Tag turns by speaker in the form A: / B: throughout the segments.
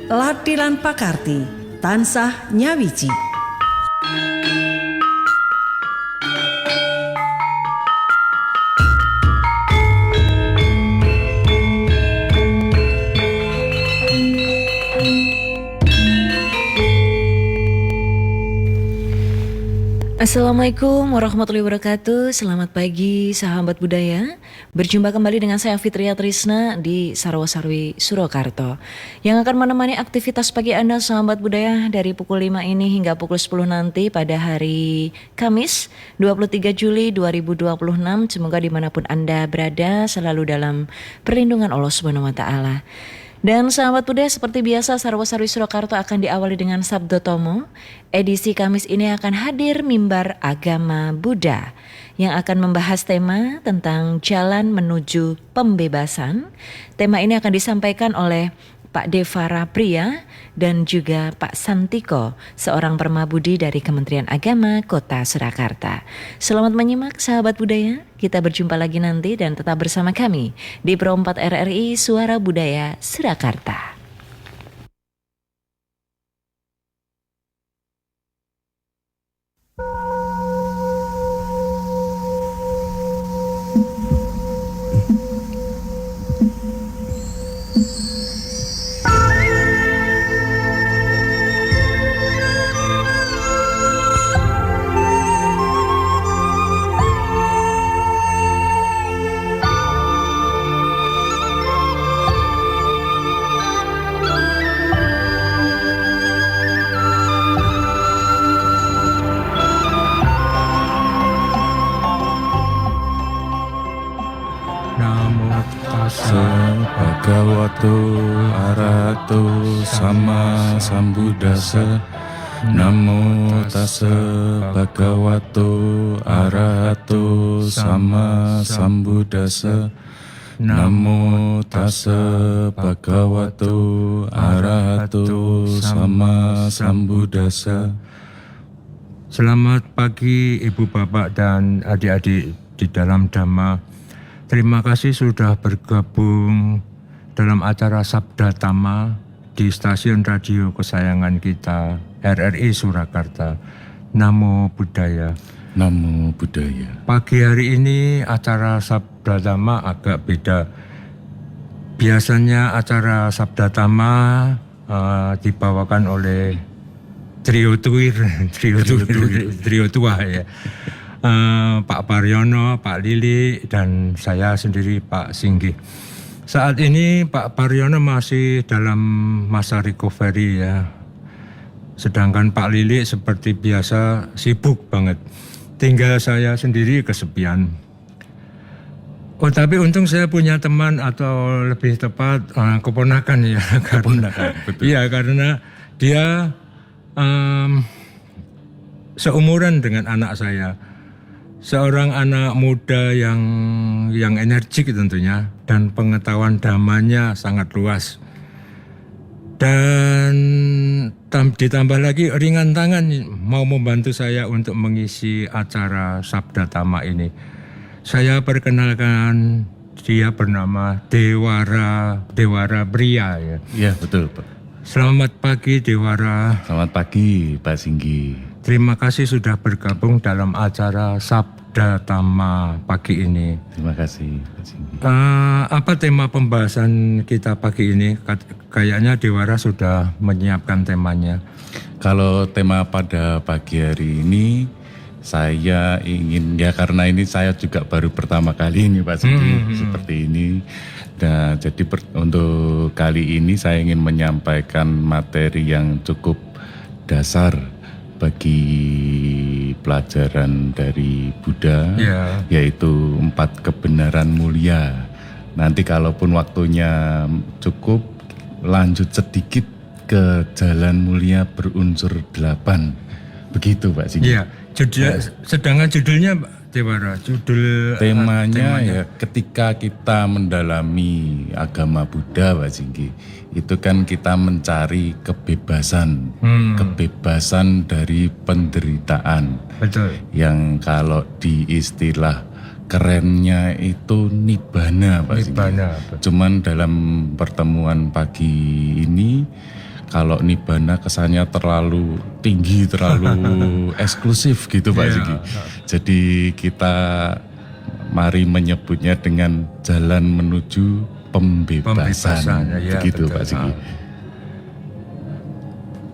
A: Latilan pakarti tansah nyawiji.
B: Assalamualaikum warahmatullahi wabarakatuh. Selamat pagi sahabat budaya. Berjumpa kembali dengan saya Fitria Trisna di Sarwasarwi Surakarta yang akan menemani aktivitas pagi Anda sahabat budaya dari pukul 5 ini hingga pukul 10 nanti pada hari Kamis 23 Juli 2026. Semoga dimanapun Anda berada selalu dalam perlindungan Allah Subhanahu wa taala. Dan sahabat budaya, seperti biasa Sarwasarwi Surakarta akan diawali dengan Sabdo Tomo. Edisi Kamis ini akan hadir mimbar agama Buddha yang akan membahas tema tentang jalan menuju pembebasan. Tema ini akan disampaikan oleh Pak Devara Priya dan juga Pak Santiko, seorang permabudi dari Kementerian Agama Kota Surakarta. Selamat menyimak sahabat budaya, kita berjumpa lagi nanti dan tetap bersama kami di Pro 4 RRI Suara Budaya Surakarta.
C: Bhagavato arahato sama sambuddhassa. Namo tassa bhagavato arahato sama sambuddhassa. Namo tassa bhagavato arahato sama sambuddhassa.
D: Selamat pagi Ibu Bapak dan adik-adik di dalam Dhamma. Terima kasih sudah bergabung dalam acara Sabda Tama di stasiun radio kesayangan kita RRI Surakarta. Namo Buddhaya.
C: Namo Buddhaya.
D: Pagi hari ini acara Sabda Tama agak beda. Biasanya acara Sabda Tama dibawakan oleh trio tua ya. Pak Paryono, Pak Lili, dan saya sendiri Pak Singgi. Saat ini Pak Paryono masih dalam masa recovery ya. Sedangkan Pak Lili seperti biasa sibuk banget. Tinggal saya sendiri kesepian. Oh tapi untung saya punya teman atau lebih tepat keponakan ya.
C: Keponakan, betul.
D: Iya karena dia seumuran dengan anak saya. Seorang anak muda yang energik tentunya dan pengetahuan dhammanya sangat luas. Dan ditambah lagi ringan tangan mau membantu saya untuk mengisi acara Sabda Tama ini. Saya perkenalkan dia bernama Devara Priya ya.
C: Iya betul Pak.
D: Selamat pagi Devara.
C: Selamat pagi Pak Singgi.
D: Terima kasih sudah bergabung dalam acara Sabda Tama pagi ini.
C: Terima kasih Pak Singgi.
D: Apa tema pembahasan kita pagi ini? Kayaknya Devara sudah menyiapkan temanya.
C: Kalau tema pada pagi hari ini saya ingin ya karena ini saya juga baru pertama kali ini Pak Singgi seperti ini. Dan jadi untuk kali ini saya ingin menyampaikan materi yang cukup dasar bagi pelajaran dari Buddha, yaitu 4 kebenaran mulia. Nanti kalaupun waktunya cukup, lanjut sedikit ke jalan mulia berunsur 8. Begitu Pak Singgi.
D: Iya, sedangkan judulnya Devara,
C: temanya ya ketika kita mendalami agama Buddha Pak Singgi, itu kan kita mencari kebebasan, kebebasan dari penderitaan.
D: Betul.
C: Yang kalau di istilah kerennya itu nibbana Pak Singgi.
D: Nibbana.
C: Cuman dalam pertemuan pagi ini kalau Nibbana kesannya terlalu tinggi, terlalu eksklusif gitu Pak Singgi. Jadi kita mari menyebutnya dengan jalan menuju pembebasan. Begitu betul. Pak Singgi.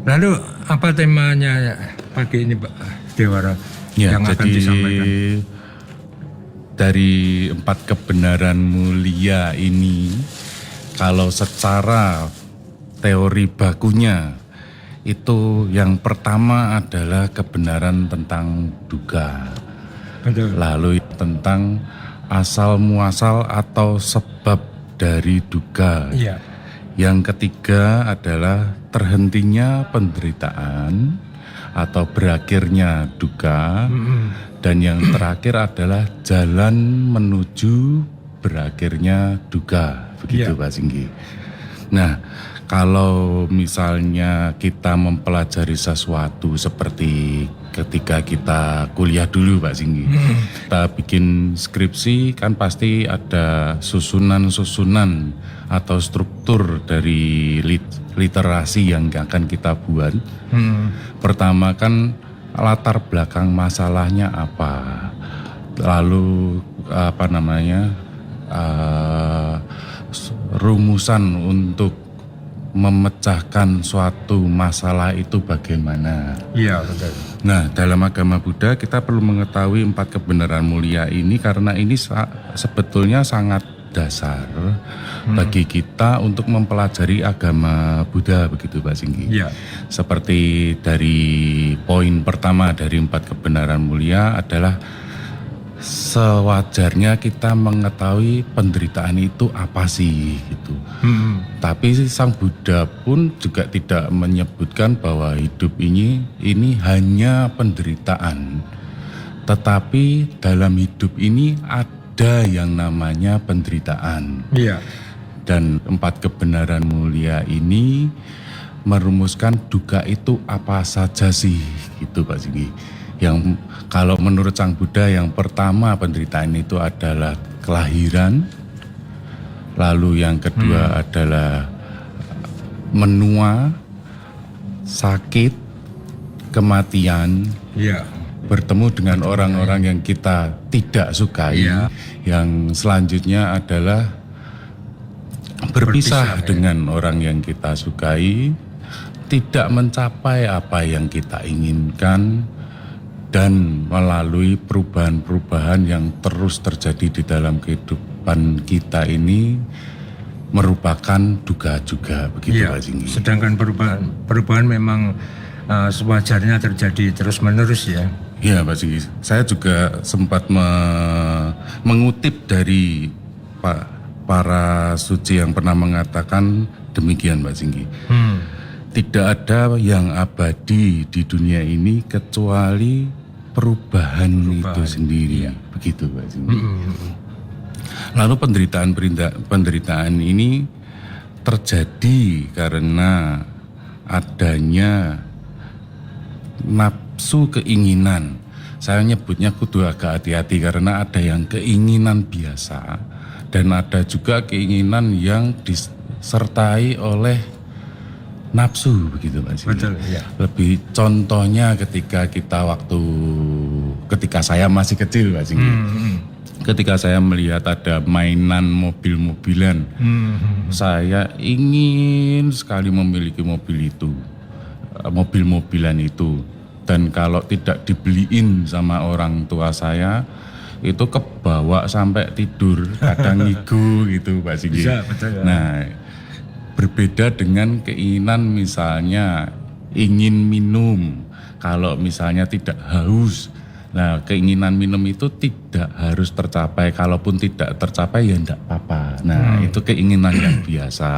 D: Lalu apa temanya pagi ini Pak Dewara yang akan disampaikan?
C: Dari 4 kebenaran mulia ini, kalau secara teori bakunya itu yang pertama adalah kebenaran tentang duka.
D: Betul.
C: Lalu tentang asal muasal atau sebab dari duka.
D: Iya.
C: Yang ketiga adalah terhentinya penderitaan atau berakhirnya duka. Dan yang terakhir adalah jalan menuju berakhirnya duka. Begitu Pak Singgi. Nah, kalau misalnya kita mempelajari sesuatu seperti ketika kita kuliah dulu Pak Singgi, kita bikin skripsi kan pasti ada susunan-susunan atau struktur dari literasi yang akan kita buat. Pertama kan latar belakang masalahnya apa, lalu rumusan untuk memecahkan suatu masalah itu bagaimana.
D: Iya betul.
C: Nah, dalam agama Buddha kita perlu mengetahui 4 kebenaran mulia ini karena ini sebetulnya sangat dasar bagi kita untuk mempelajari agama Buddha, begitu Pak Singgi.
D: Iya.
C: Seperti dari poin pertama dari 4 kebenaran mulia adalah sewajarnya kita mengetahui penderitaan itu apa sih gitu. Tapi Sang Buddha pun juga tidak menyebutkan bahwa hidup ini hanya penderitaan. Tetapi dalam hidup ini ada yang namanya penderitaan.
D: Iya.
C: Dan 4 kebenaran mulia ini merumuskan duka itu apa saja sih gitu Pak Singgi. Yang kalau menurut Sang Buddha yang pertama penderitaan itu adalah kelahiran. Lalu yang kedua adalah menua, sakit, kematian.
D: Iya.
C: Bertemu dengan orang-orang yang kita tidak sukai. Yang selanjutnya adalah berpisah dengan orang yang kita sukai, tidak mencapai apa yang kita inginkan, dan melalui perubahan-perubahan yang terus terjadi di dalam kehidupan kita ini merupakan duka juga, begitu Pak Singgi.
D: Sedangkan perubahan memang sewajarnya terjadi terus-menerus ya.
C: Iya Pak Singgi, saya juga sempat mengutip dari para suci yang pernah mengatakan demikian Pak Singgi. Tidak ada yang abadi di dunia ini kecuali perubahan itu sendiri, begitu Pak Singgi. Lalu penderitaan ini terjadi karena adanya nafsu keinginan. Saya nyebutnya kudu agak hati-hati karena ada yang keinginan biasa dan ada juga keinginan yang disertai oleh nafsu, begitu Pak Singgi.
D: Betul, iya.
C: Lebih contohnya ketika saya masih kecil Pak Singgi. Ketika saya melihat ada mainan mobil-mobilan, saya ingin sekali memiliki mobil-mobilan itu. Dan kalau tidak dibeliin sama orang tua saya, itu kebawa sampai tidur, kadang ngigo gitu Pak Singgi.
D: Bisa, betul ya.
C: Nah, berbeda dengan keinginan misalnya ingin minum, kalau misalnya tidak haus. Nah, keinginan minum itu tidak harus tercapai, kalaupun tidak tercapai ya enggak apa-apa. Nah, itu keinginan yang biasa.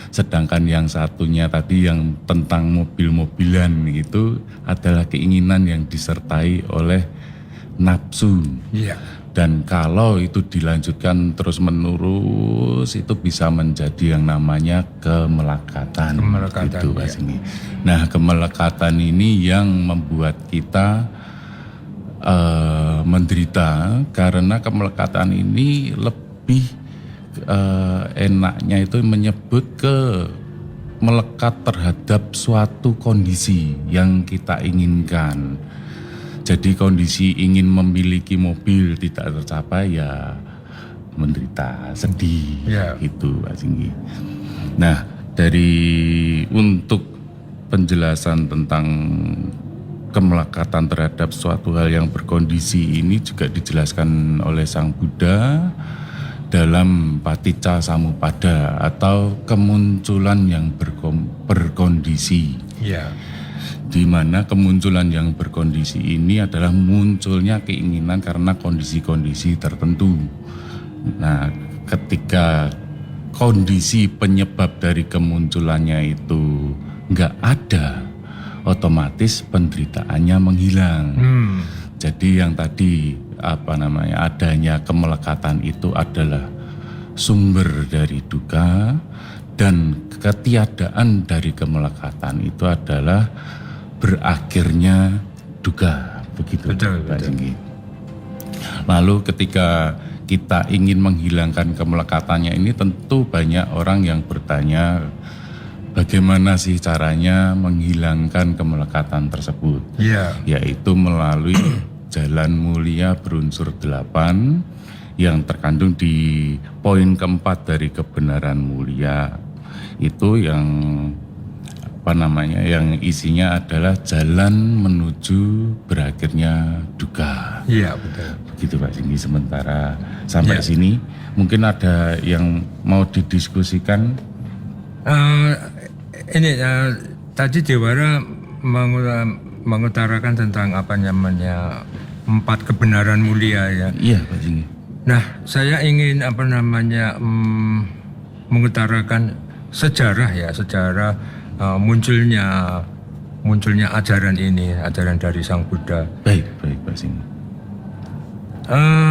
C: Sedangkan yang satunya tadi yang tentang mobil-mobilan itu adalah keinginan yang disertai oleh nafsu.
D: Iya.
C: Dan kalau itu dilanjutkan terus menerus itu bisa menjadi yang namanya kemelekatan. Itu Pak Singgi. Nah, kemelekatan ini yang membuat kita menderita karena kemelekatan ini lebih enaknya itu menyebut ke melekat terhadap suatu kondisi yang kita inginkan. Jadi kondisi ingin memiliki mobil tidak tercapai ya menderita, sedih, gitu Pak Singgi. Nah, untuk penjelasan tentang kemelekatan terhadap suatu hal yang berkondisi ini juga dijelaskan oleh Sang Buddha dalam Paticca Samuppada atau kemunculan yang berkondisi. Di mana kemunculan yang berkondisi ini adalah munculnya keinginan karena kondisi-kondisi tertentu. Nah, ketika kondisi penyebab dari kemunculannya itu nggak ada, otomatis penderitaannya menghilang. Jadi yang tadi adanya kemelekatan itu adalah sumber dari duka, dan ketiadaan dari kemelekatan itu adalah berakhirnya duka. Begitu Pak Singgi. Lalu ketika kita ingin menghilangkan kemelekatannya ini, tentu banyak orang yang bertanya, bagaimana sih caranya menghilangkan kemelekatan tersebut? Yaitu melalui jalan mulia berunsur 8 yang terkandung di poin keempat dari kebenaran mulia. Itu yang yang isinya adalah jalan menuju berakhirnya duka.
D: Betul.
C: Begitu Pak Singgi. Sementara sampai sini mungkin ada yang mau didiskusikan.
D: Tadi Dewara mengutarakan tentang 4 kebenaran mulia ya.
C: Iya Pak Singgi.
D: Nah, saya ingin mengutarakan sejarah munculnya ajaran ini, ajaran dari Sang Buddha.
C: Baik Pak Singgi.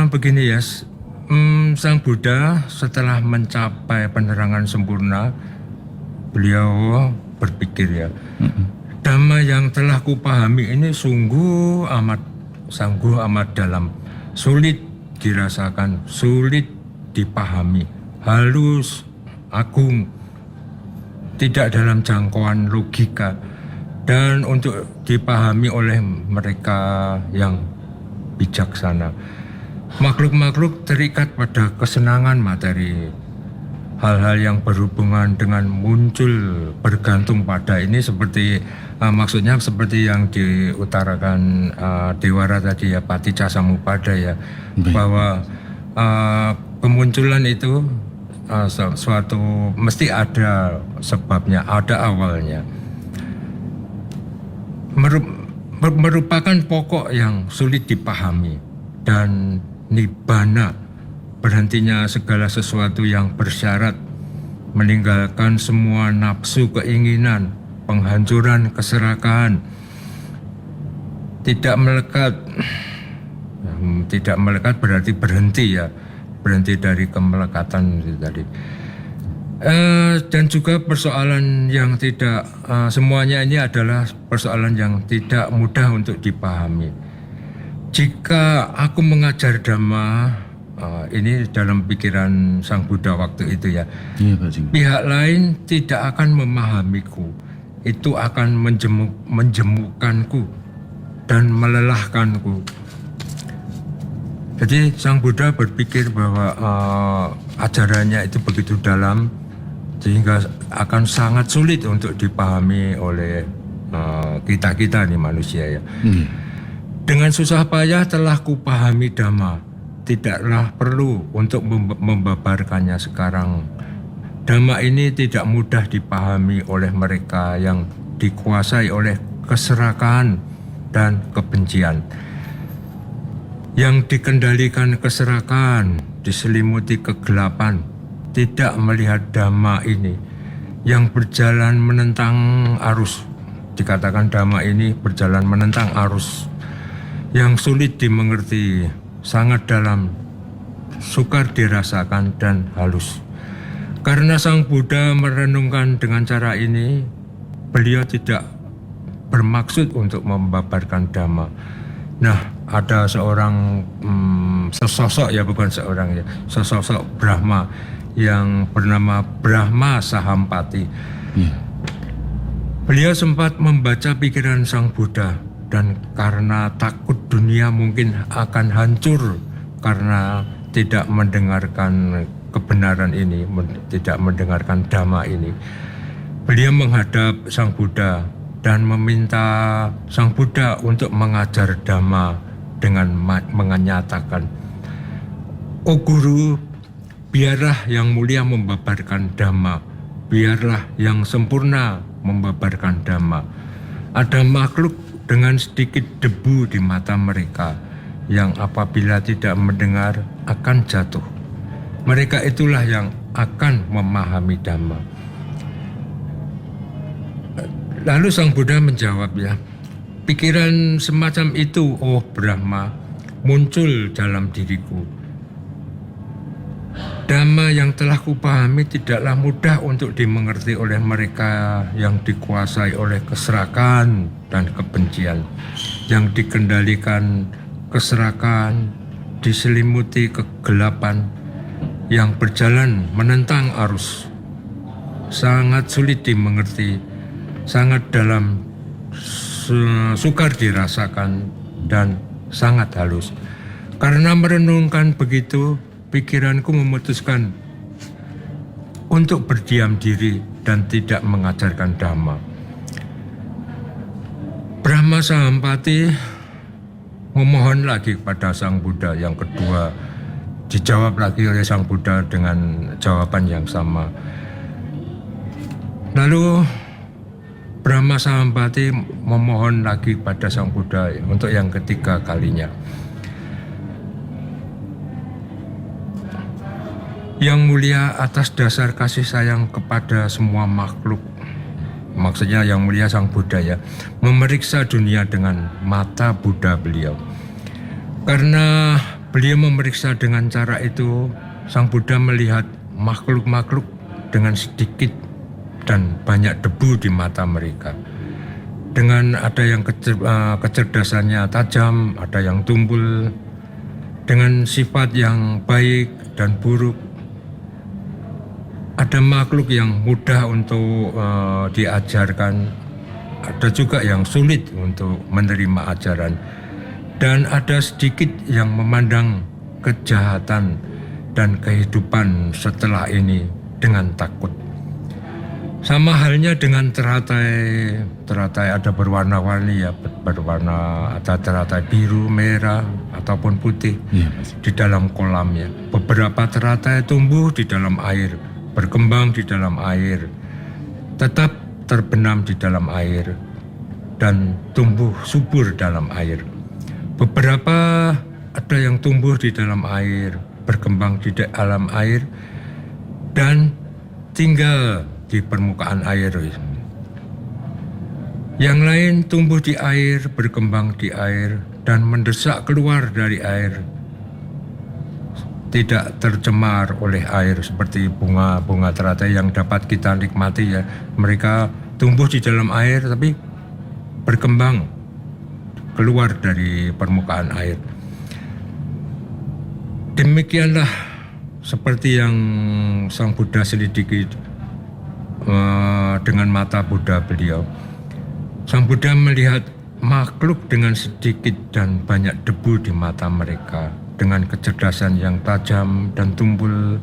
D: Begini ya, Sang Buddha setelah mencapai penerangan sempurna, beliau berpikir ya, Dhamma yang telah kupahami ini sungguh amat dalam, sulit dirasakan, sulit dipahami, halus, agung, tidak dalam jangkauan logika, dan untuk dipahami oleh mereka yang bijaksana. Makhluk-makhluk terikat pada kesenangan materi. Hal-hal yang berhubungan dengan muncul bergantung pada ini seperti maksudnya seperti yang diutarakan Dewara tadi ya, Paticca Samuppada ya, bahwa kemunculan itu suatu mesti ada sebabnya, ada awalnya. Merupakan pokok yang sulit dipahami, dan nibbana, berhentinya segala sesuatu yang bersyarat, meninggalkan semua nafsu keinginan, penghancuran keserakahan, tidak melekat berarti berhenti ya, berhenti dari kemelekatan itu tadi. Dan juga persoalan yang tidak, semuanya ini adalah persoalan yang tidak mudah untuk dipahami. Jika aku mengajar Dhamma, ini dalam pikiran Sang Buddha waktu itu ya, pihak lain tidak akan memahamiku, itu akan menjemukkanku dan melelahkanku. Jadi Sang Buddha berpikir bahwa ajarannya itu begitu dalam sehingga akan sangat sulit untuk dipahami oleh kita nih manusia ya. Dengan susah payah telah kupahami Dhamma, tidaklah perlu untuk membabarkannya sekarang. Dhamma ini tidak mudah dipahami oleh mereka yang dikuasai oleh keserakahan dan kebencian. Yang dikendalikan keserakahan, diselimuti kegelapan, tidak melihat Dhamma ini yang berjalan menentang arus. Dikatakan Dhamma ini berjalan menentang arus, yang sulit dimengerti, sangat dalam, sukar dirasakan dan halus. Karena Sang Buddha merenungkan dengan cara ini, beliau tidak bermaksud untuk membabarkan Dhamma. Nah, ada seorang sesosok ya, bukan seorang ya, sesosok Brahma yang bernama Brahma Sahampati. Beliau sempat membaca pikiran Sang Buddha, dan karena takut dunia mungkin akan hancur karena tidak mendengarkan kebenaran ini, tidak mendengarkan Dhamma ini, beliau menghadap Sang Buddha dan meminta Sang Buddha untuk mengajar Dhamma dengan menyatakan, "Oh Guru, biarlah yang mulia membabarkan Dhamma, biarlah yang sempurna membabarkan Dhamma. Ada makhluk dengan sedikit debu di mata mereka yang apabila tidak mendengar akan jatuh. Mereka itulah yang akan memahami Dhamma." Lalu Sang Buddha menjawab, ya, pikiran semacam itu, oh Brahma, muncul dalam diriku. Dhamma yang telah kupahami tidaklah mudah untuk dimengerti oleh mereka yang dikuasai oleh keserakan dan kebencian, yang dikendalikan keserakan, diselimuti kegelapan, yang berjalan menentang arus. Sangat sulit dimengerti, sangat dalam, sukar dirasakan, dan sangat halus. Karena merenungkan begitu, pikiranku memutuskan untuk berdiam diri dan tidak mengajarkan Dhamma. Brahma Sahampati memohon lagi kepada Sang Buddha yang kedua. Dijawab lagi oleh Sang Buddha dengan jawaban yang sama. Lalu Brahma Sahampati memohon lagi pada Sang Buddha untuk yang ketiga kalinya. Yang mulia, atas dasar kasih sayang kepada semua makhluk, maksudnya yang mulia Sang Buddha, ya, memeriksa dunia dengan mata Buddha beliau. Karena beliau memeriksa dengan cara itu, Sang Buddha melihat makhluk-makhluk dengan sedikit dan banyak debu di mata mereka. Dengan ada yang kecerdasannya tajam, ada yang tumpul, dengan sifat yang baik dan buruk. Ada makhluk yang mudah untuk diajarkan, ada juga yang sulit untuk menerima ajaran, dan ada sedikit yang memandang kejahatan dan kehidupan setelah ini dengan takut. Sama halnya dengan teratai ada berwarna-warni, ya, ada teratai biru, merah, ataupun putih,
C: Iya,
D: di dalam kolamnya. Beberapa teratai tumbuh di dalam air, berkembang di dalam air, tetap terbenam di dalam air, dan tumbuh subur dalam air. Beberapa ada yang tumbuh di dalam air, berkembang di dalam air, dan tinggal di permukaan air. Yang lain tumbuh di air, berkembang di air, dan mendesak keluar dari air. Tidak tercemar oleh air seperti bunga-bunga teratai yang dapat kita nikmati, ya. Mereka tumbuh di dalam air tapi berkembang keluar dari permukaan air. Demikianlah seperti yang Sang Buddha selidiki dengan mata Buddha beliau. Sang Buddha melihat makhluk dengan sedikit dan banyak debu di mata mereka, dengan kecerdasan yang tajam dan tumpul,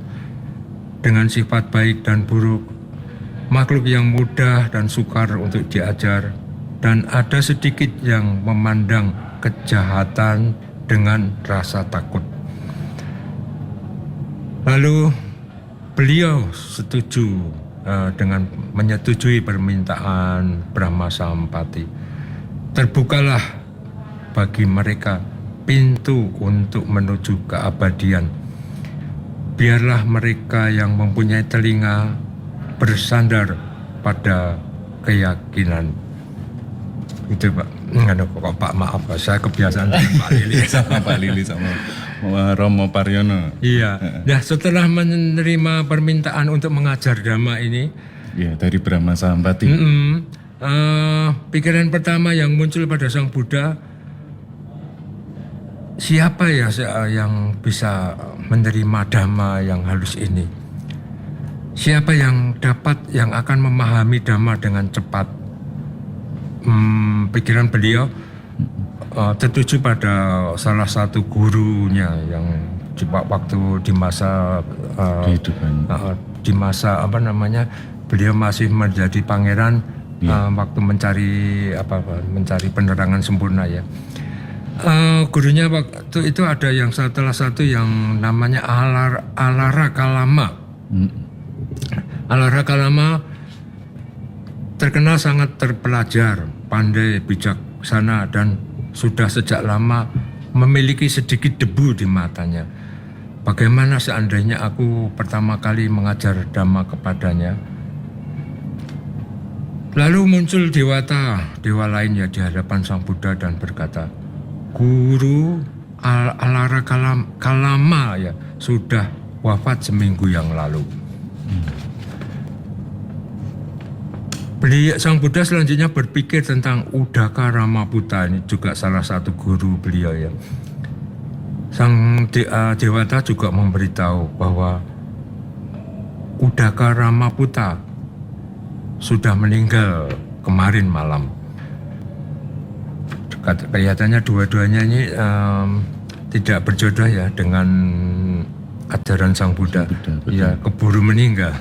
D: dengan sifat baik dan buruk, makhluk yang mudah dan sukar untuk diajar, dan ada sedikit yang memandang kejahatan dengan rasa takut. Lalu beliau setuju dengan menyetujui permintaan Brahma Sahampati. Terbukalah bagi mereka pintu untuk menuju keabadian. Biarlah mereka yang mempunyai telinga bersandar pada keyakinan. Itu Pak. Pak, maaf Pak, saya kebiasaan Pak Lili.
C: sama Pak Lili sama Romo Paryono.
D: Iya. Nah, setelah menerima permintaan untuk mengajar Dhamma ini,
C: Iya, dari Brahma Sahampati.
D: pikiran pertama yang muncul pada Sang Buddha, siapa ya yang bisa menerima Dhamma yang halus ini? Siapa yang akan memahami Dhamma dengan cepat? pikiran beliau tertuju pada salah satu gurunya yang waktu di masa
C: Kehidupan.
D: di masa beliau masih menjadi pangeran waktu mencari penerangan sempurna ya. Gurunya waktu itu ada yang salah satu yang namanya Alara Kalama. Alara Kalama terkenal sangat terpelajar, pandai, bijaksana, dan sudah sejak lama memiliki sedikit debu di matanya. Bagaimana seandainya aku pertama kali mengajar Dhamma kepadanya? Lalu muncul dewa lainnya di hadapan Sang Buddha dan berkata, Guru Alara Kalama ya sudah wafat seminggu yang lalu. Sang Buddha selanjutnya berpikir tentang Udaka Ramaputta, ini juga salah satu guru beliau ya. Sang Dewata juga memberitahu bahwa Udaka Ramaputta sudah meninggal kemarin malam. Kelihatannya dua-duanya ini tidak berjodoh ya dengan ajaran Sang Buddha.
C: Betul.
D: Ya, keburu meninggal.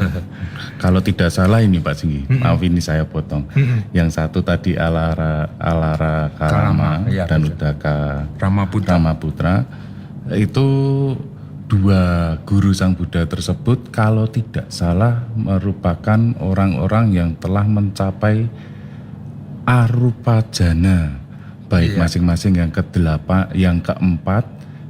C: Kalau tidak salah ini Pak Singgi, maaf ini saya potong. Yang satu tadi Alara Kalama
D: ya,
C: dan
D: betul.
C: Udaka
D: Ramaputra.
C: Itu dua guru Sang Buddha tersebut kalau tidak salah merupakan orang-orang yang telah mencapai arupa jana, baik masing-masing yang ke-8, yang ke-4,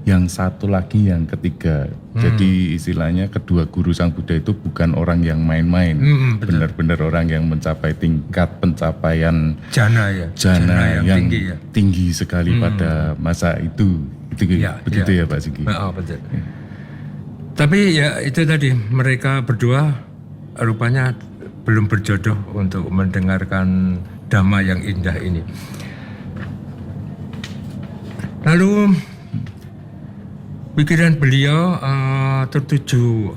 C: yang satu lagi yang ketiga. Jadi istilahnya kedua guru Sang Buddha itu bukan orang yang main-main, benar-benar orang yang mencapai tingkat pencapaian
D: Jana ya.
C: jana yang
D: tinggi ya.
C: tinggi sekali pada masa itu. Begitu ya Pak Sigi.
D: Betul. Tapi ya itu tadi, mereka berdua rupanya belum berjodoh untuk mendengarkan Dhamma yang indah ini. Lalu pikiran beliau tertuju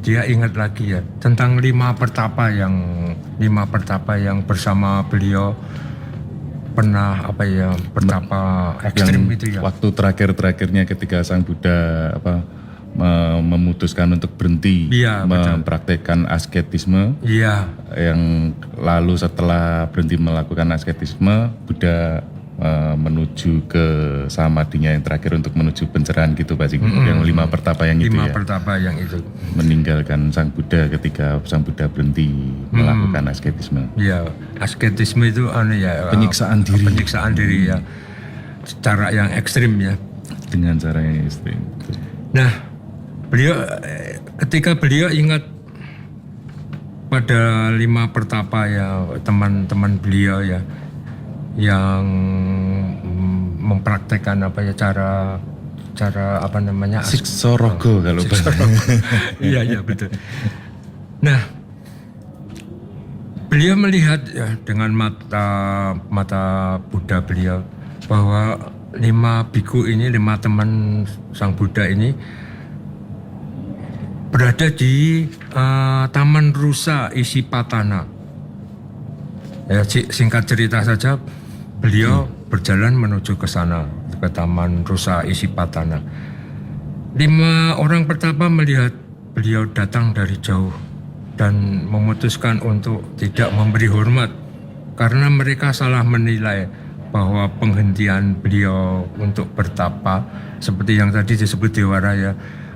D: dia ingat lagi ya tentang lima pertapa yang bersama beliau pernah pertapa ekstrim
C: Yang
D: itu ya.
C: waktu terakhirnya ketika Sang Buddha memutuskan untuk berhenti mempraktekkan asketisme.
D: Iya.
C: Yang lalu setelah berhenti melakukan asketisme, Buddha menuju ke samadinya yang terakhir untuk menuju pencerahan gitu Pak Singgi. Yang lima pertapa yang itu ya.
D: Pertapa yang itu.
C: Meninggalkan Sang Buddha ketika Sang Buddha berhenti melakukan asketisme.
D: Iya, asketisme itu
C: Penyiksaan diri.
D: Penyiksaan diri ya. Cara yang ekstrim ya.
C: Dengan cara yang ekstrim.
D: Nah, ketika beliau ingat pada lima pertapa ya, teman-teman beliau ya yang mempraktekkan cara
C: Siksorogo kalau
D: Iya betul. Nah, beliau melihat ya dengan mata Buddha beliau bahwa lima biku ini, lima teman Sang Buddha ini berada di Taman Rusa Isipatana. Ya, singkat cerita saja, beliau berjalan menuju ke sana, ke Taman Rusa Isipatana. Lima orang pertapa melihat beliau datang dari jauh dan memutuskan untuk tidak memberi hormat karena mereka salah menilai bahwa penghentian beliau untuk bertapa seperti yang tadi disebut Dewara ya.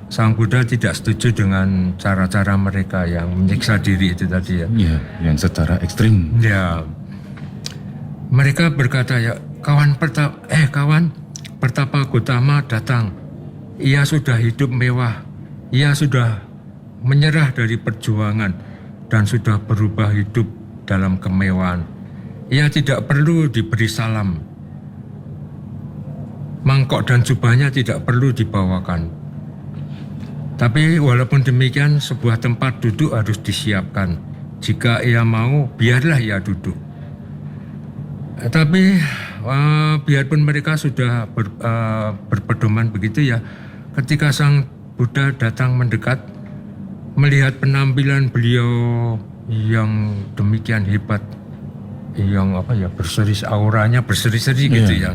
D: Sang Buddha tidak setuju dengan cara-cara mereka yang menyiksa diri itu tadi ya.
C: Iya, yang secara ekstrim.
D: Ya. Mereka berkata ya, kawan pertapa Gautama datang. Ia sudah hidup mewah. Ia sudah menyerah dari perjuangan dan sudah berubah hidup dalam kemewahan. Ia tidak perlu diberi salam. Mangkok dan jubahnya tidak perlu dibawakan. Tapi walaupun demikian, sebuah tempat duduk harus disiapkan. Jika ia mau, biarlah ia duduk. Tapi biarpun mereka sudah berpedoman begitu ya, ketika Sang Buddha datang mendekat, melihat penampilan beliau yang demikian hebat, yang apa ya, auranya berseri-seri gitu ya.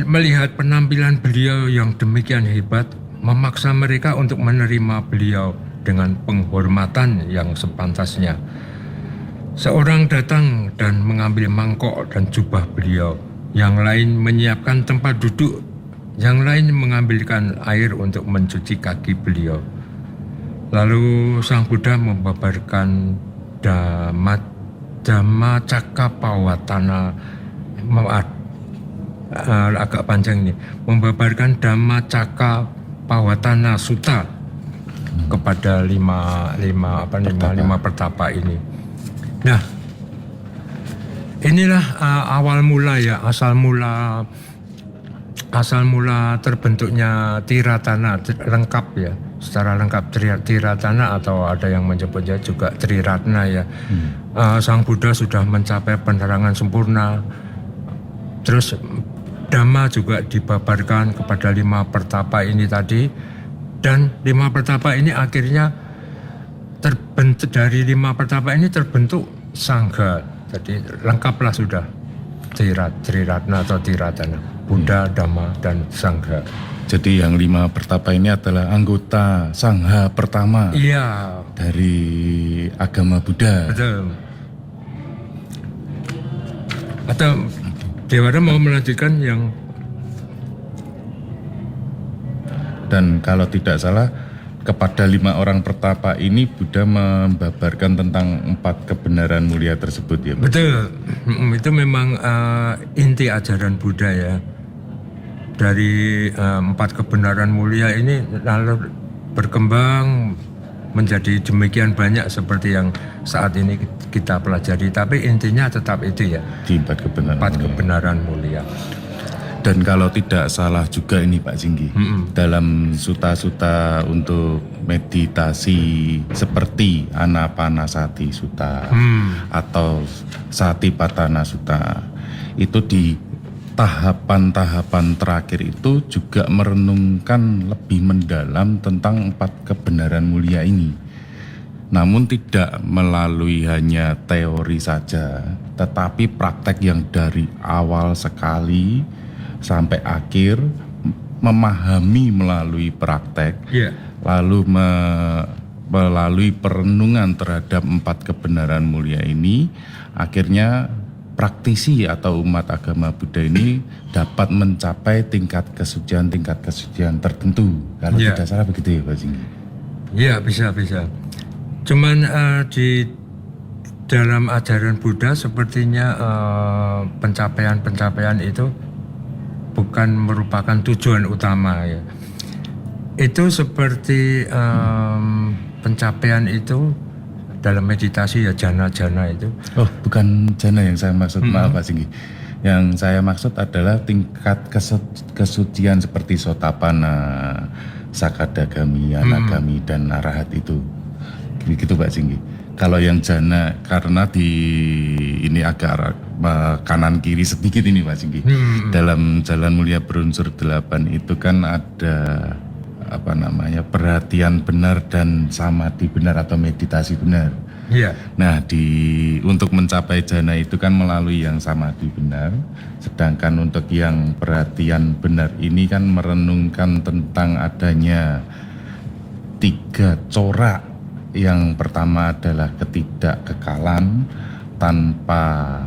D: Melihat penampilan beliau yang demikian hebat memaksa mereka untuk menerima beliau dengan penghormatan yang sepantasnya. Seorang datang dan mengambil mangkok dan jubah beliau, yang lain menyiapkan tempat duduk, yang lain mengambilkan air untuk mencuci kaki beliau. Lalu Sang Buddha membabarkan Dhammacakkappawatthana, agak panjang ini, membabarkan Dhammacakkappawatthana Sutta kepada lima pertapa ini. Nah, inilah awal mula ya, asal mula terbentuknya Tiratana lengkap ya, secara lengkap Tiratana, atau ada yang menyebutnya juga Triratna ya. Sang Buddha sudah mencapai penerangan sempurna. Terus Dhamma juga dibabarkan kepada 5 pertapa ini tadi, dan 5 pertapa ini akhirnya terbentuk, dari 5 pertapa ini terbentuk Sangha. Jadi lengkaplah sudah Triratna atau Tiratana, Buddha, Dhamma, dan Sangha.
C: Jadi yang 5 pertapa ini adalah anggota Sangha pertama dari agama Buddha.
D: Betul. Atau Dewara mau melanjutkan yang,
C: dan kalau tidak salah kepada 5 orang pertapa ini Buddha membabarkan tentang 4 kebenaran mulia tersebut ya.
D: betul, itu memang inti ajaran Buddha ya. Dari 4 kebenaran mulia ini lalu berkembang menjadi demikian banyak seperti yang saat ini kita pelajari, tapi intinya tetap itu ya,
C: Di 4 kebenaran.
D: 4 kebenaran mulia.
C: Dan kalau tidak salah juga ini Pak Singgi, dalam suta-suta untuk meditasi seperti Anapanasati Sutta atau Satipatthana Sutta, itu di tahapan-tahapan terakhir itu juga merenungkan lebih mendalam tentang 4 kebenaran mulia ini. Namun tidak melalui hanya teori saja, tetapi praktek yang dari awal sekali sampai akhir, memahami melalui praktek, lalu melalui perenungan terhadap 4 kebenaran mulia ini, akhirnya praktisi atau umat agama Buddha ini dapat mencapai tingkat kesucian tertentu. Kalau tidak salah begitu ya Pak Singgi?
D: Iya, bisa. Cuman di dalam ajaran Buddha sepertinya pencapaian itu bukan merupakan tujuan utama ya. Itu seperti pencapaian itu dalam meditasi ya, jana-jana itu. Oh,
C: bukan jana yang saya maksud, maaf Pak Singgi. Yang saya maksud adalah tingkat kesucian seperti Sotapanna, Sakadagami, Anagami, dan Arahat itu. Begitu Pak Singgi. Kalau yang jana, karena di ini agak kanan kiri sedikit ini Pak Singgi. Dalam Jalan Mulia Berunsur 8 itu kan ada perhatian benar dan samadhi benar atau meditasi benar.
D: Iya.
C: Nah, untuk mencapai jana itu kan melalui yang samadhi benar, sedangkan untuk yang perhatian benar ini kan merenungkan tentang adanya 3 corak. Yang pertama adalah ketidakkekalan tanpa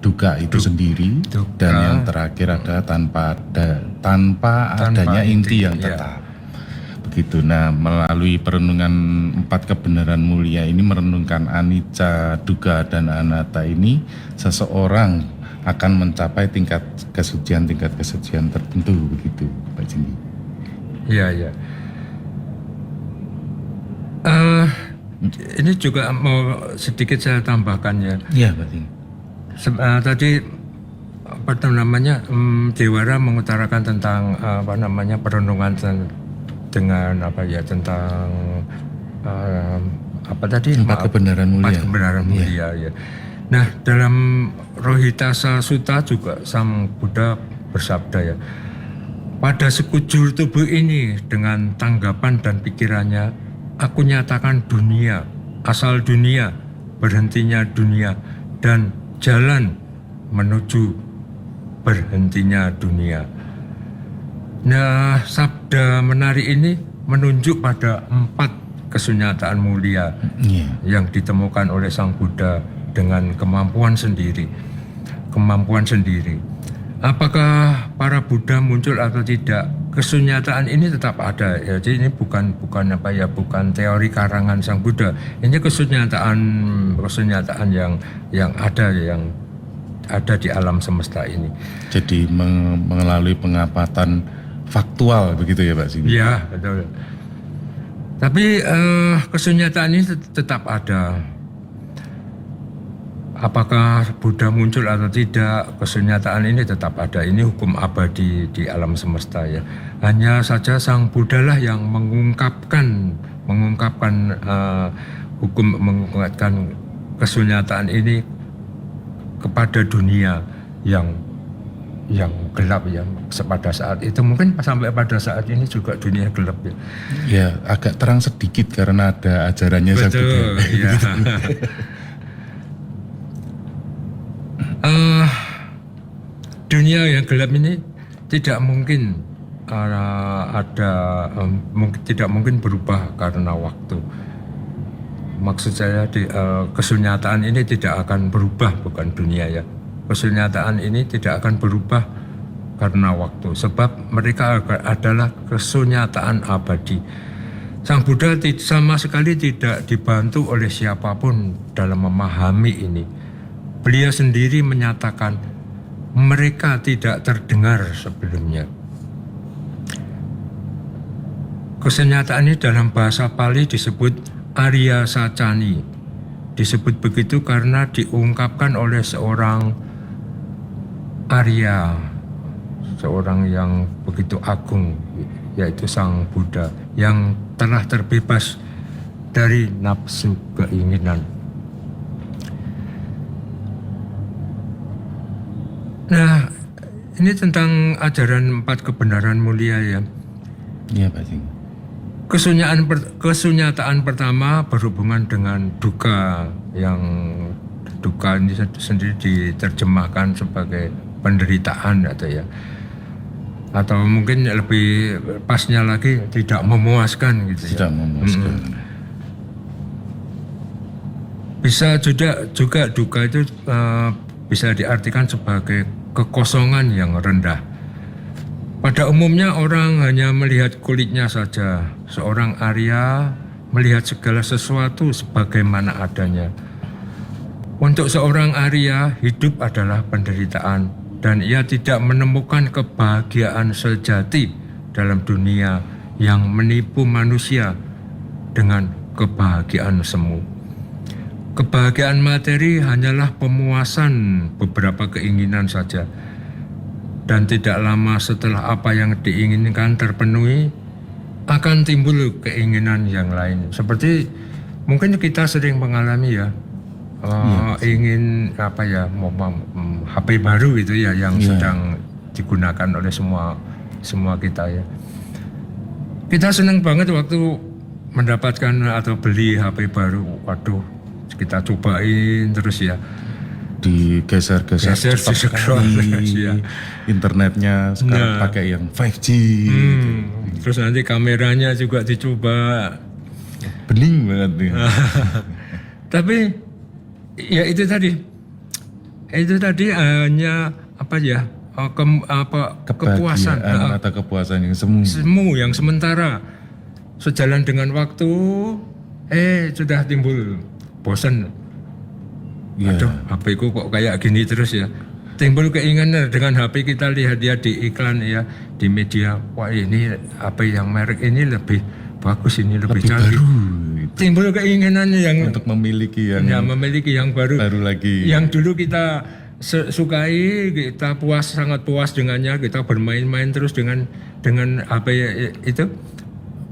C: duka itu sendiri, dan yang terakhir adalah tanpa adanya inti yang tetap. Begitu. Nah, melalui perenungan 4 kebenaran mulia ini, merenungkan anicca, dukkha, dan anatta ini, seseorang akan mencapai tingkat kesucian tertentu, begitu Pak Singgi.
D: Iya. Ini juga mau sedikit saya tambahkan ya.
C: Iya, Pak Singgi.
D: Tadi Dewara mengutarakan tentang perenungan dengan tentang 4 kebenaran mulia. Ya. Nah, dalam Rohitassa Sutta juga Sang Buddha bersabda ya, pada sekujur tubuh ini dengan tanggapan dan pikirannya, aku nyatakan dunia asal dunia, berhentinya dunia, dan jalan menuju berhentinya dunia. Nah, sabda menarik ini menunjuk pada 4 kesunyataan mulia yang ditemukan oleh Sang Buddha dengan kemampuan sendiri. Apakah para Buddha muncul atau tidak, kesunyataan ini tetap ada. Jadi ini bukan teori karangan Sang Buddha. Ini kesunyataan yang ada di alam semesta ini.
C: Jadi melalui pengamatan faktual begitu ya Pak Singgi?
D: Ya, betul. Tapi kesunyataan ini tetap ada. Apakah Buddha muncul atau tidak, kesunyataan ini tetap ada. Ini hukum abadi di alam semesta ya. Hanya saja Sang Buddha lah yang mengungkapkan kesunyataan ini kepada dunia yang gelap ya. Pada saat itu mungkin sampai pada saat ini juga dunia gelap ya.
C: Ya, agak terang sedikit karena ada ajarannya Sang Buddha.
D: Betul, ya. Dunia yang gelap ini tidak mungkin tidak mungkin berubah karena waktu. Maksud saya kesunyataan ini tidak akan berubah, bukan dunia ya. Kesunyataan ini tidak akan berubah karena waktu, sebab mereka adalah kesunyataan abadi. Sang Buddha sama sekali tidak dibantu oleh siapapun dalam memahami ini. Beliau sendiri menyatakan mereka tidak terdengar sebelumnya. Kesunyataan ini dalam bahasa Pali disebut Arya Sacani. Disebut begitu karena diungkapkan oleh seorang Arya, seorang yang begitu agung, yaitu Sang Buddha yang telah terbebas dari nafsu keinginan. Nah, ini tentang ajaran 4 kebenaran mulia ya.
C: Iya Pak Singgi.
D: Kesunyataan pertama berhubungan dengan duka, yang duka ini sendiri diterjemahkan sebagai penderitaan atau mungkin lebih pasnya lagi tidak memuaskan gitu.
C: Tidak memuaskan.
D: Bisa juga duka itu bisa diartikan sebagai kekosongan yang rendah. Pada umumnya orang hanya melihat kulitnya saja. Seorang Arya melihat segala sesuatu sebagaimana adanya. Untuk seorang Arya, hidup adalah penderitaan dan ia tidak menemukan kebahagiaan sejati dalam dunia yang menipu manusia dengan kebahagiaan semu. Kebahagiaan materi hanyalah pemuasan beberapa keinginan saja. Dan tidak lama setelah apa yang diinginkan terpenuhi, akan timbul keinginan yang lain. Seperti mungkin kita sering mengalami ya, ingin HP baru itu ya yang sedang digunakan oleh semua kita ya. Kita senang banget waktu mendapatkan atau beli HP baru. Waduh, kita cobain terus ya.
C: Digeser-geser
D: ya.
C: Internetnya sekarang pakai yang 5G gitu.
D: Terus nanti kameranya juga dicoba,
C: Bening banget nih.
D: tapi ya itu tadi hanya kepuasan
C: atau kepuasan yang semu
D: yang sementara. Sejalan dengan waktu sudah timbul bosan. Aduh, HP ku kok kayak gini terus ya. Timbul keinginan dengan HP kita lihat dia di iklan ya, di media. Wah, ini HP yang merek ini lebih bagus, ini lebih canggih.
C: Baru.
D: Timbul keinginan yang
C: untuk memiliki yang
D: baru
C: lagi.
D: Yang dulu kita sukai, kita sangat puas dengannya, kita bermain-main terus dengan HP itu.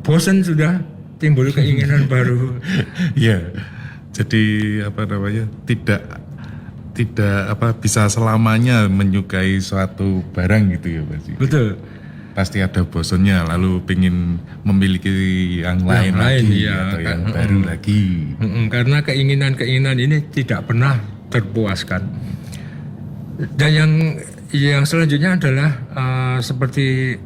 D: Bosan sudah, timbul keinginan baru.
C: Iya. Jadi tidak bisa selamanya menyukai suatu barang gitu ya Pak.
D: Betul.
C: pasti ada bosannya, lalu pengen memiliki yang lain lagi
D: iya,
C: atau yang baru lagi.
D: Karena keinginan-keinginan ini tidak pernah terpuaskan. Dan yang selanjutnya adalah seperti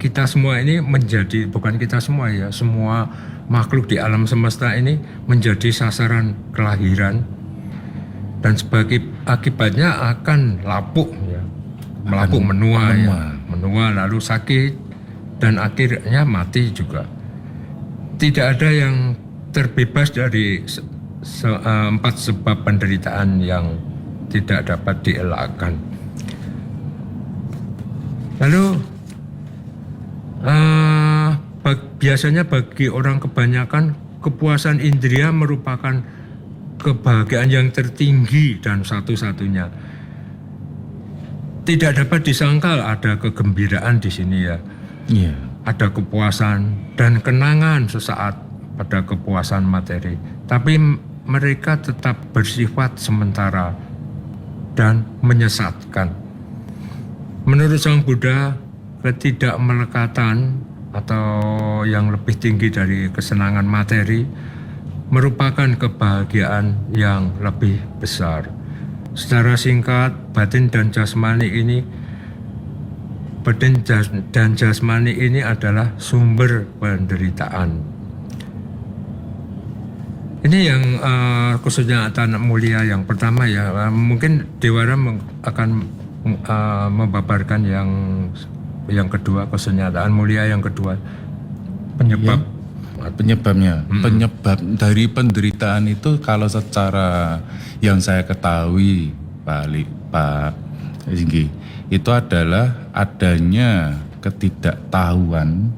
D: kita semua ini menjadi, bukan kita semua ya, semua makhluk di alam semesta ini menjadi sasaran kelahiran, dan sebagai akibatnya akan lapuk ya, melapuk, menua ya, menua lalu sakit dan akhirnya mati juga. Tidak ada yang terbebas dari 4 sebab penderitaan yang tidak dapat dielakkan. Lalu biasanya bagi orang kebanyakan, kepuasan indria merupakan kebahagiaan yang tertinggi dan satu-satunya. Tidak dapat disangkal ada kegembiraan di sini ya.
C: Iya.
D: Ada kepuasan dan kenangan sesaat pada kepuasan materi. Tapi mereka tetap bersifat sementara dan menyesatkan. Menurut Sang Buddha, ketidakmelekatan atau yang lebih tinggi dari kesenangan materi merupakan kebahagiaan yang lebih besar. Secara singkat, batin dan jasmani ini adalah sumber penderitaan. Ini yang khususnya anak mulia yang pertama ya. Mungkin Dewara akan membabarkan yang kedua, kesenyataan mulia yang kedua,
C: penyebabnya. Penyebab dari penderitaan itu kalau secara yang saya ketahui Pak Singgi, itu adalah adanya ketidaktahuan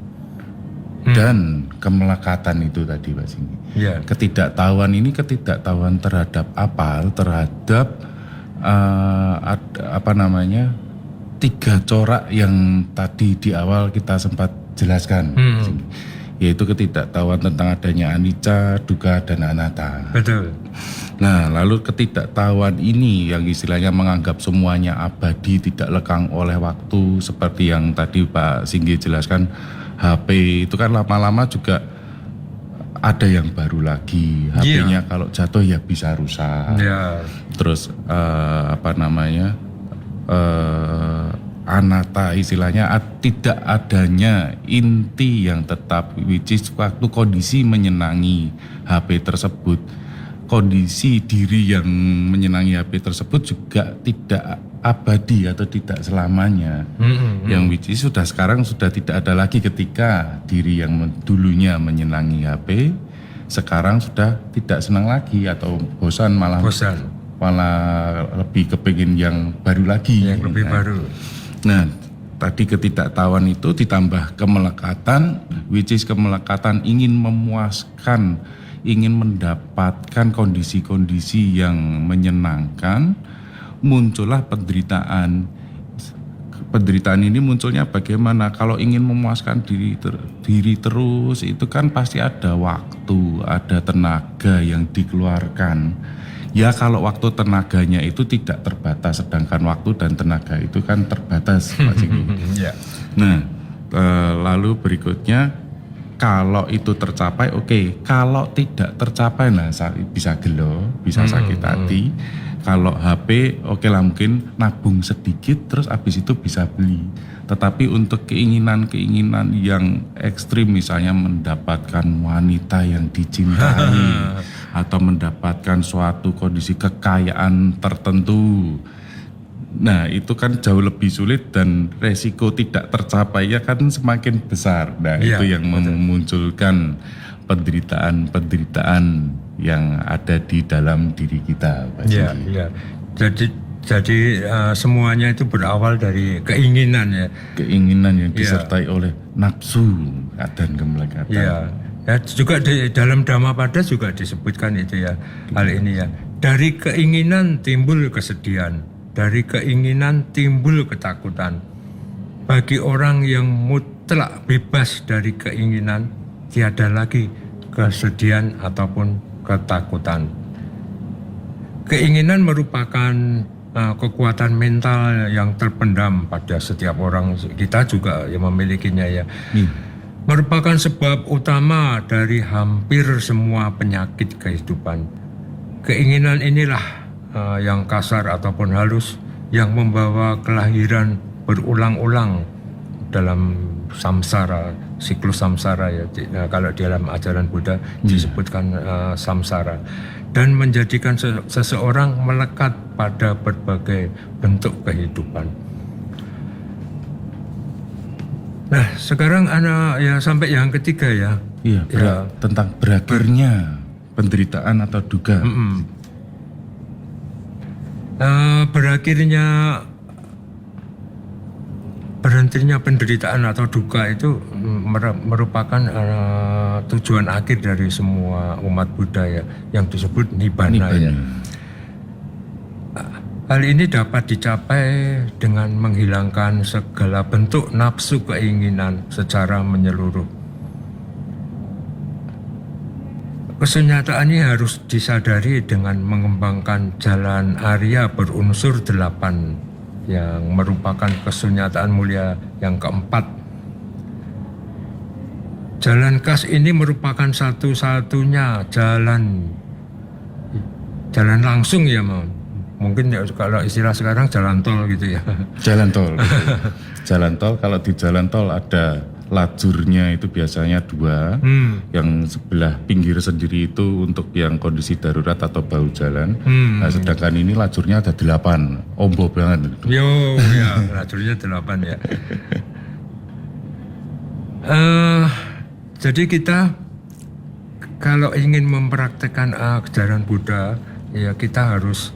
C: dan kemelekatan itu tadi Pak Singgi.
D: Ya.
C: Ketidaktahuan ini ketidaktahuan terhadap apa? Terhadap tiga corak yang tadi di awal kita sempat jelaskan, yaitu ketidaktahuan tentang adanya anicca, dukkha, dan anatta.
D: Betul.
C: Nah, lalu ketidaktahuan ini yang istilahnya menganggap semuanya abadi, tidak lekang oleh waktu, seperti yang tadi Pak Singgi jelaskan, HP itu kan lama-lama juga ada yang baru lagi. HP-nya kalau jatuh ya bisa rusak. Terus anatta istilahnya tidak adanya inti yang tetap, which is waktu kondisi menyenangi HP tersebut, kondisi diri yang menyenangi HP tersebut juga tidak abadi atau tidak selamanya. Yang which is sekarang sudah tidak ada lagi, ketika diri yang dulunya menyenangi HP sekarang sudah tidak senang lagi atau bosan, malah lebih kepingin yang baru lagi.
D: Yang lebih baru.
C: Nah, tadi ketidaktahuan itu ditambah kemelekatan, which is kemelekatan ingin memuaskan, ingin mendapatkan kondisi-kondisi yang menyenangkan, muncullah penderitaan. Penderitaan ini munculnya bagaimana? Kalau ingin memuaskan diri terus, itu kan pasti ada waktu, ada tenaga yang dikeluarkan. Ya kalau waktu tenaganya itu tidak terbatas, sedangkan waktu dan tenaga itu kan terbatas. Nah, lalu berikutnya, kalau itu tercapai oke. Kalau tidak tercapai, nah bisa gelo, bisa sakit hati. Kalau HP oke lah, mungkin nabung sedikit terus habis itu bisa beli. Tetapi untuk keinginan-keinginan yang ekstrim, misalnya mendapatkan wanita yang dicintai atau mendapatkan suatu kondisi kekayaan tertentu, nah itu kan jauh lebih sulit dan resiko tidak tercapai ya kan semakin besar. Nah itu yang memunculkan penderitaan-penderitaan yang ada di dalam diri kita, Pak Singgi.
D: Jadi semuanya itu berawal dari keinginan ya.
C: Keinginan yang disertai oleh nafsu dan kemelekatan.
D: Ya, juga di dalam Dhammapada juga disebutkan itu ya, hal ini ya. Dari keinginan timbul kesedihan, dari keinginan timbul ketakutan. Bagi orang yang mutlak bebas dari keinginan, tiada lagi kesedihan ataupun ketakutan. Keinginan merupakan kekuatan mental yang terpendam pada setiap orang, kita juga yang memilikinya ya. Merupakan sebab utama dari hampir semua penyakit kehidupan. Keinginan inilah yang kasar ataupun halus yang membawa kelahiran berulang-ulang dalam samsara, siklus samsara ya. Kalau di dalam ajaran Buddha disebutkan samsara, dan menjadikan seseorang melekat pada berbagai bentuk kehidupan. Nah, sekarang anak ya sampai yang ketiga ya.
C: Iya, tentang berakhirnya penderitaan atau duka.
D: Berhentinya penderitaan atau duka itu merupakan tujuan akhir dari semua umat Buddha ya, yang disebut nibbana. Ya. Hal ini dapat dicapai dengan menghilangkan segala bentuk nafsu keinginan secara menyeluruh. Kesenyataan ini harus disadari dengan mengembangkan jalan Arya berunsur 8 yang merupakan kesunyataan mulia yang keempat. Jalan khas ini merupakan satu-satunya jalan langsung ya, mungkin ya, kalau istilah sekarang jalan tol gitu ya.
C: Jalan tol. Jalan tol, kalau di jalan tol ada lajurnya itu biasanya 2, yang sebelah pinggir sendiri itu untuk yang kondisi darurat atau bahu jalan. Nah, sedangkan ini lajurnya ada 8, ombo banget.
D: Yo, ya, lajurnya 8 ya. Jadi kita kalau ingin mempraktekkan ajaran Buddha, ya kita harus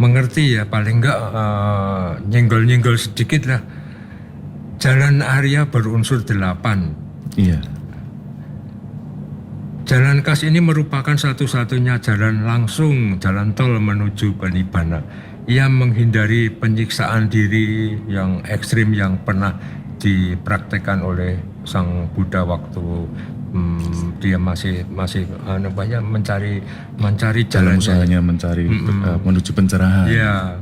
D: mengerti ya, paling enggak nyenggol-nyenggol sedikit lah. Jalan Arya berunsur 8.
C: Iya.
D: Jalan khas ini merupakan satu-satunya jalan langsung, jalan tol menuju ke Nibbana. Ia menghindari penyiksaan diri yang ekstrim yang pernah dipraktekkan oleh Sang Buddha waktu dia masih mencari
C: Dalam
D: jalannya.
C: usahanya mencari menuju pencerahan.
D: Ya.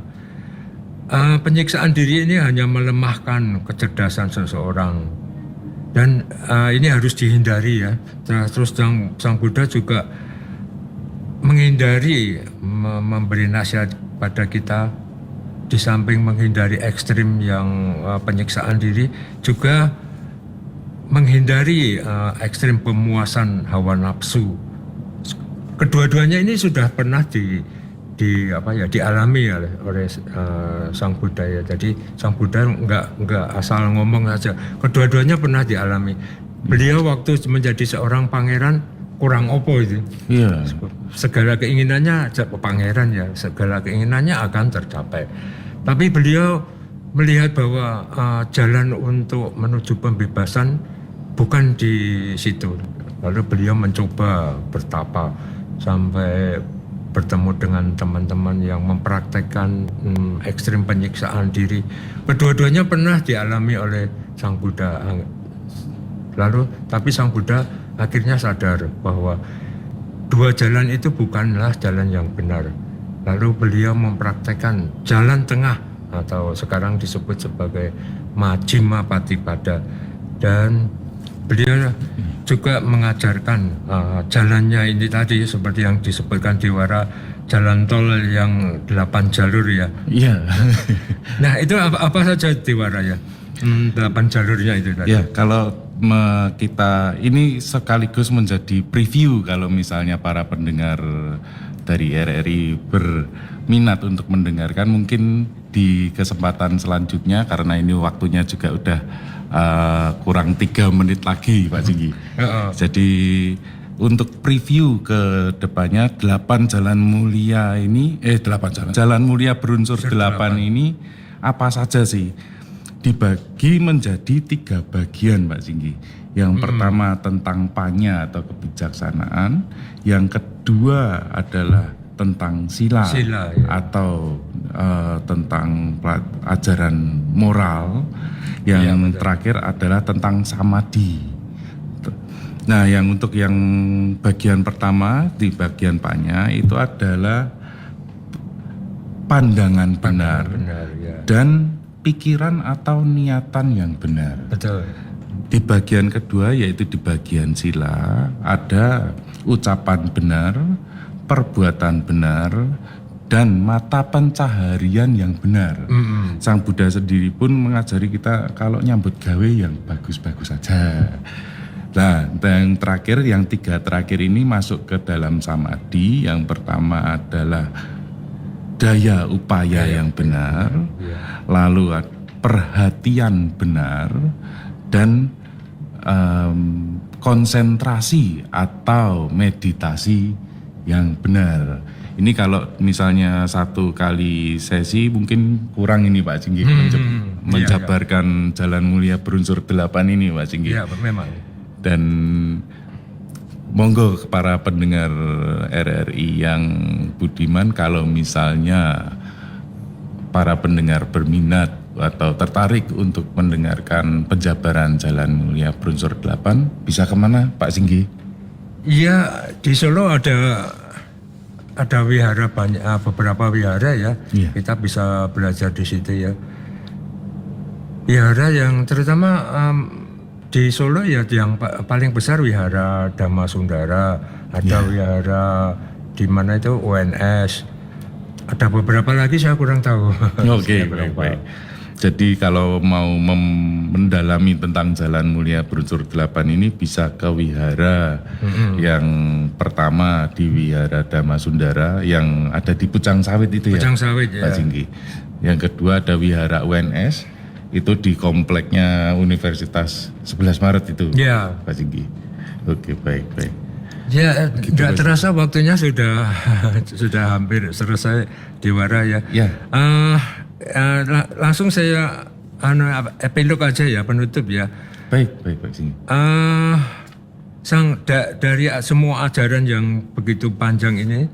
D: Penyiksaan diri ini hanya melemahkan kecerdasan seseorang, dan ini harus dihindari ya. Terus Sang Buddha juga menghindari memberi nasihat pada kita, di samping menghindari ekstrim yang penyiksaan diri, juga menghindari ekstrim pemuasan hawa nafsu. Kedua-duanya ini sudah pernah dialami oleh Sang Buddha ya. Jadi Sang Buddha enggak asal ngomong saja. Kedua-duanya pernah dialami. Beliau waktu menjadi seorang pangeran kurang opo itu.
C: Iya.
D: Segala keinginannya pangeran ya, segala keinginannya akan tercapai. Tapi beliau melihat bahwa jalan untuk menuju pembebasan bukan di situ. Lalu beliau mencoba bertapa sampai bertemu dengan teman-teman yang mempraktekkan ekstrim penyiksaan diri. Kedua-duanya pernah dialami oleh Sang Buddha. Lalu, tapi Sang Buddha akhirnya sadar bahwa dua jalan itu bukanlah jalan yang benar. Lalu beliau mempraktekkan jalan tengah atau sekarang disebut sebagai Majjhima Patipada, dan beliau juga mengajarkan jalannya ini tadi seperti yang disebutkan di Wara, jalan tol yang 8 jalur ya.
C: Iya.
D: Nah itu apa saja di Wara ya? 8 jalurnya itu tadi.
C: Ya, kalau kita ini sekaligus menjadi preview kalau misalnya para pendengar dari RRI berminat untuk mendengarkan, mungkin di kesempatan selanjutnya, karena ini waktunya juga udah kurang 3 menit lagi Pak Singgi. Jadi untuk preview ke depannya 8 jalan mulia ini, 8 jalan mulia berunsur 8 ini apa saja sih? Dibagi menjadi 3 bagian Pak Singgi. Yang pertama tentang panya atau kebijaksanaan, yang kedua adalah tentang sila ya, atau tentang ajaran moral, yang terakhir adalah tentang samadhi. Nah, yang untuk yang bagian pertama di bagian panya itu adalah pandangan benar,
D: Benar ya.
C: dan pikiran atau niatan yang benar.
D: Betul.
C: Di bagian kedua yaitu di bagian sila ada ucapan benar, perbuatan benar, dan mata pencaharian yang benar. Sang Buddha sendiri pun mengajari kita kalau nyambut gawe yang bagus-bagus saja. Nah, yang terakhir, yang 3 terakhir ini masuk ke dalam samadhi. Yang pertama adalah daya upaya yang benar, lalu perhatian benar, dan konsentrasi atau meditasi yang benar. Ini kalau misalnya 1 kali sesi mungkin kurang ini Pak Singgi menjabarkan jalan mulia berunsur 8 ini Pak Singgi.
D: Iya, memang.
C: Dan monggo para pendengar RRI yang budiman, kalau misalnya para pendengar berminat atau tertarik untuk mendengarkan penjabaran Jalan Mulia Berunsur 8, bisa kemana Pak Singgi?
D: Iya, di Solo ada wihara banyak, beberapa wihara ya.
C: Iya.
D: Kita bisa belajar di situ ya. Wihara yang terutama di Solo ya yang paling besar wihara Dhammasundara, ada wihara di mana itu UNS. Ada beberapa lagi saya kurang tahu.
C: Oke, baik. Jadi kalau mau mendalami tentang Jalan Mulia Berunsur 8 ini bisa ke wihara. Yang pertama di Wihara Dhammasundara yang ada di Pucang Sawit itu ya.
D: Pucang Sawit ya.
C: Pak Singgi. Yang kedua ada Wihara UNS, itu di kompleknya Universitas 11 Maret itu.
D: Ya.
C: Pak Singgi. Oke, baik.
D: Ya, tidak terasa waktunya sudah sudah hampir selesai di wihara ya.
C: Ya.
D: Langsung saya epilog aja ya, penutup ya.
C: Baik Pak Singgi.
D: Dari semua ajaran yang begitu panjang ini,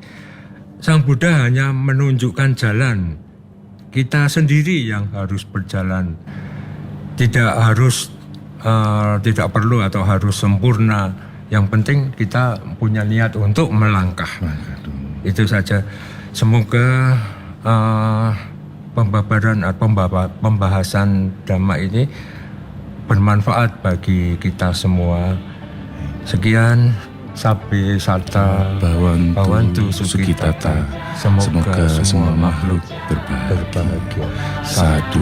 D: Sang Buddha hanya menunjukkan jalan. Kita sendiri yang harus berjalan. Tidak perlu atau harus sempurna. Yang penting kita punya niat untuk melangkah. Itu saja. Semoga pembahasan Dhamma ini bermanfaat bagi kita semua. Sekian, Sabbe Satta Bhavantu Sukhitata. Semoga semua makhluk berbahagia. Sadu.